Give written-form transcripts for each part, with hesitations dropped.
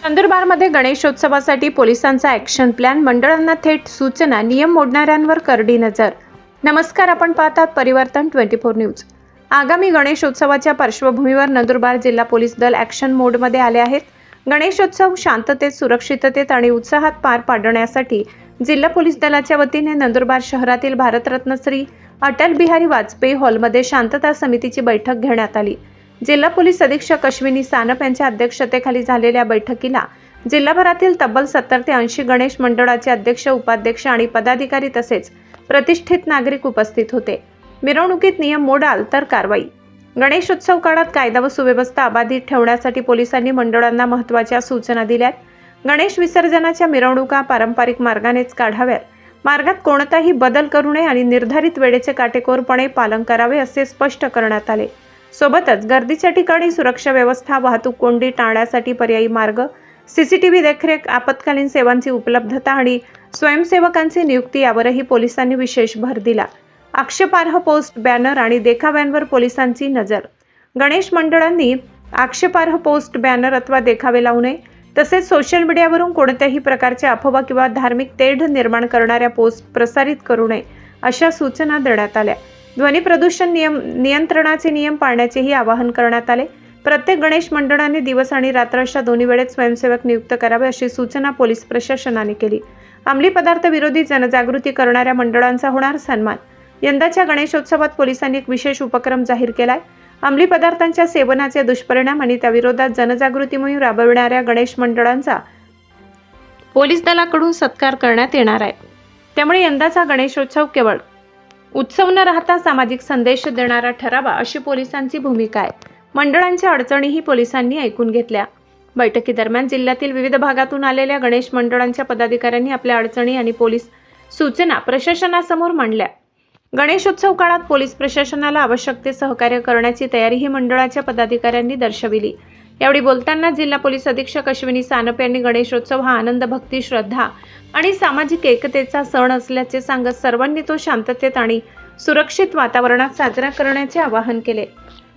नंदुरबारमध्ये गणेशोत्सवासाठी पोलिसांचा ॲक्शन प्लॅन, मंडळांना थेट सूचना, नियम मोडणाऱ्यांवर करडी नजर. नमस्कार, आपण पाहतात परिवर्तन 24 न्यूज. आगामी गणेशोत्सवाच्या पार्श्वभूमीवर नंदुरबार जिल्हा पोलीस दल ॲक्शन मोडमध्ये आले आहेत. गणेशोत्सव शांततेत, सुरक्षिततेत आणि उत्साहात पार पाडण्यासाठी जिल्हा पोलीस दलाच्या वतीने नंदुरबार शहरातील भारतरत्न श्री अटल बिहारी वाजपेयी हॉलमध्ये शांतता समितीची बैठक घेण्यात आली. जिल्हा पोलीस अधीक्षक अश्विनी सानप यांच्या अध्यक्षतेखाली झालेल्या बैठकीला जिल्हाभरातील तब्बल 70 ते 80 गणेश मंडळाचे अध्यक्ष, उपाध्यक्ष आणि पदाधिकारी तसेच प्रतिष्ठित नागरिक उपस्थित होते. मिरवणुकीत नियम मोडाल तर कारवाई. गणेशोत्सव काळात कायदा व सुव्यवस्था अबाधित ठेवण्यासाठी पोलिसांनी मंडळांना महत्त्वाच्या सूचना दिल्यात. गणेश विसर्जनाच्या मिरवणुका पारंपरिक मार्गानेच काढाव्यात. मार्गात कोणताही बदल करू नये आणि निर्धारित वेळेचे काटेकोरपणे पालन करावे असे स्पष्ट करण्यात आले. सोबतच गर्दीच्या ठिकाणी सुरक्षा व्यवस्था, वाहतूक कोंडी टाळण्यासाठी पर्यायी मार्ग, सीसीटीव्ही देखरेख, आपत्कालीन सेवांची उपलब्धता आणि स्वयंसेवकांची नियुक्ती यावरही पोलिसांनी विशेष भर दिला. आक्षेपार्ह पोस्ट, बॅनर आणि देखाव्यांवर पोलिसांची नजर. गणेश मंडळांनी आक्षेपार्ह पोस्ट, बॅनर अथवा देखावे लावू नये. तसेच सोशल मीडियावरून कोणत्याही प्रकारच्या अफवा किंवा धार्मिक तेढ निर्माण करणाऱ्या पोस्ट प्रसारित करू नये अशा सूचना देण्यात आल्या. ध्वनी प्रदूषण नियंत्रणाचे नियम पाळण्याचेही आवाहन करण्यात आले. प्रत्येक गणेश मंडळाने दिवस आणि रात्र अशा दोन्ही वेळेत स्वयंसेवक नियुक्त करावे अशी सूचना पोलीस प्रशासनाने केली. अंमली पदार्थ विरोधी जनजागृती करणाऱ्या मंडळांचा होणार सन्मान. यंदाच्या गणेशोत्सवात पोलिसांनी एक विशेष उपक्रम जाहीर केलाय. अंमली पदार्थांच्या सेवनाचे दुष्परिणाम आणि त्याविरोधात जनजागृती मोहीम राबविणाऱ्या गणेश मंडळांचा पोलीस दलाकडून सत्कार करण्यात येणार आहे. त्यामुळे यंदाचा गणेशोत्सव केवळ उत्सव न राहता सामाजिक संदेश देणारा ठरावा अशी पोलिसांची भूमिका आहे. मंडळांच्या अडचणीही पोलिसांनी ऐकून घेतल्या. बैठकीदरम्यान जिल्ह्यातील विविध भागातून आलेल्या गणेश मंडळांच्या पदाधिकाऱ्यांनी आपल्या अडचणी आणि पोलीस सूचना प्रशासनासमोर मांडल्या. गणेशोत्सव काळात पोलीस प्रशासनाला आवश्यक ते सहकार्य करण्याची तयारीही मंडळाच्या पदाधिकाऱ्यांनी दर्शविली. यावेळी बोलताना जिल्हा पोलीस अधीक्षक अश्विनी सानप यांनी गणेशोत्सव हा आनंद, भक्ती, श्रद्धा आणि सामाजिक एकतेचा सण असल्याचे सांगत सर्वांनी तो शांततेत आणि सुरक्षित वातावरणात साजरा करण्याचे आवाहन केले.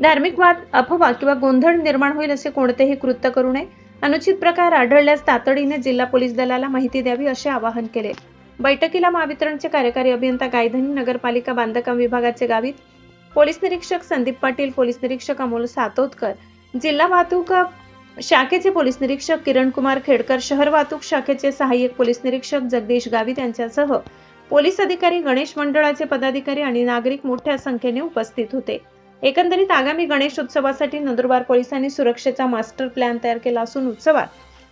धार्मिक वाद, अफवा किंवा गोंधळ निर्माण होईल असे कोणतेही कृत्य करू नये. अनुचित प्रकार आढळल्यास तातडीने जिल्हा पोलीस दलाला माहिती द्यावी असे आवाहन केले. बैठकीला महावितरणचे कार्यकारी अभियंता गायधनी, नगरपालिका बांधकाम विभागाचे गावित, पोलीस निरीक्षक संदीप पाटील, पोलीस निरीक्षक अमोल सातोदकर, जिल्हा वाहतूक शाखेचे पोलीस निरीक्षक किरण कुमार खेडकर, शहर वाहतूक शाखेचे सहाय्यक पोलीस निरीक्षक जगदीश गावित यांच्यासह पोलीस अधिकारी, गणेश मंडळाचे पदाधिकारी आणि नागरिक मोठ्या संख्येने उपस्थित होते. एकंदरीत आगामी गणेशोत्सवासाठी नंदुरबार पोलिसांनी सुरक्षेचा मास्टर प्लॅन तयार केला असून उत्सवात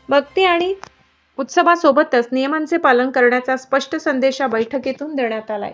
भक्ती आणि उत्सवासोबतच नियमांचे पालन करण्याचा स्पष्ट संदेश या बैठकीतून देण्यात आलाय.